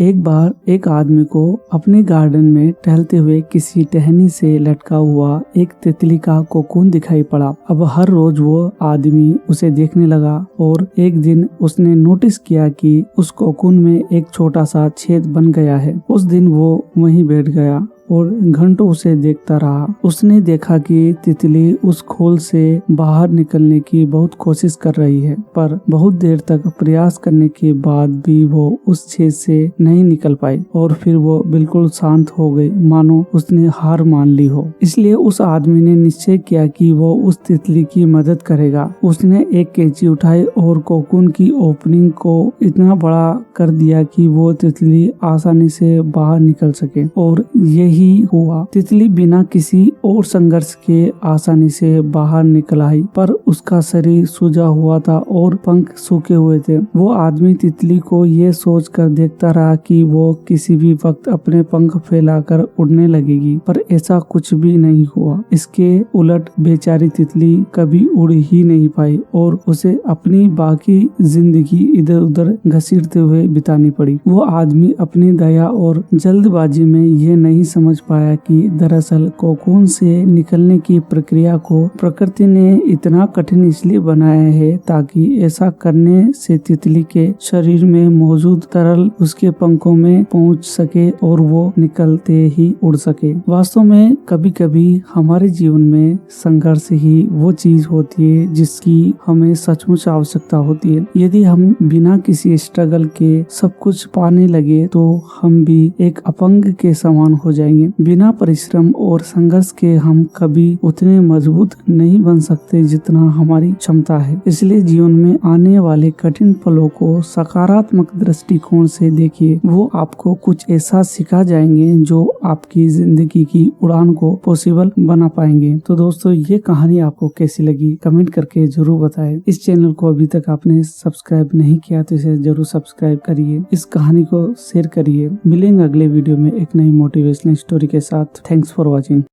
एक बार एक आदमी को अपने गार्डन में टहलते हुए किसी टहनी से लटका हुआ एक तितली का कोकून दिखाई पड़ा। अब हर रोज वो आदमी उसे देखने लगा और एक दिन उसने नोटिस किया कि उस कोकून में एक छोटा सा छेद बन गया है। उस दिन वो वहीं बैठ गया और घंटों उसे देखता रहा। उसने देखा कि तितली उस खोल से बाहर निकलने की बहुत कोशिश कर रही है, पर बहुत देर तक प्रयास करने के बाद भी वो उस छेद से नहीं निकल पाई और फिर वो बिल्कुल शांत हो गई, मानो उसने हार मान ली हो। इसलिए उस आदमी ने निश्चय किया कि वो उस तितली की मदद करेगा। उसने एक कैंची उठाई और कोकून की ओपनिंग को इतना बड़ा कर दिया कि वो तितली आसानी से बाहर निकल सके, और यही हुआ। तितली बिना किसी और संघर्ष के आसानी से बाहर निकल आई, पर उसका शरीर सूजा हुआ था और पंख सूखे हुए थे। वो आदमी तितली को ये सोच कर देखता रहा कि वो किसी भी वक्त अपने पंख फैलाकर उड़ने लगेगी, पर ऐसा कुछ भी नहीं हुआ। इसके उलट बेचारी तितली कभी उड़ ही नहीं पाई और उसे अपनी बाकी जिंदगी इधर उधर घसीटते हुए बितानी पड़ी। वो आदमी अपनी दया और जल्दबाजी में ये नहीं समझ पाया कि दरअसल कोकून से निकलने की प्रक्रिया को प्रकृति ने इतना कठिन इसलिए बनाया है ताकि ऐसा करने से तितली के शरीर में मौजूद तरल उसके पंखों में पहुंच सके और वो निकलते ही उड़ सके। वास्तव में कभी कभी हमारे जीवन में संघर्ष ही वो चीज होती है जिसकी हमें सचमुच आवश्यकता होती है। यदि हम बिना किसी स्ट्रगल के सब कुछ पाने लगे तो हम भी एक अपंग के समान हो जाएंगे। बिना परिश्रम और संघर्ष के हम कभी उतने मजबूत नहीं बन सकते जितना हमारी क्षमता है। इसलिए जीवन में आने वाले कठिन पलों को सकारात्मक दृष्टिकोण से देखिए। वो आपको कुछ ऐसा सिखा जाएंगे जो आपकी जिंदगी की उड़ान को पॉसिबल बना पाएंगे। तो दोस्तों, ये कहानी आपको कैसी लगी कमेंट करके जरूर बताएं। इस चैनल को अभी तक आपने सब्सक्राइब नहीं किया तो इसे जरूर सब्सक्राइब करिए। इस कहानी को शेयर करिए। मिलेंगे अगले वीडियो में एक नई मोटिवेशनल स्टोरी के साथ। Thanks for watching.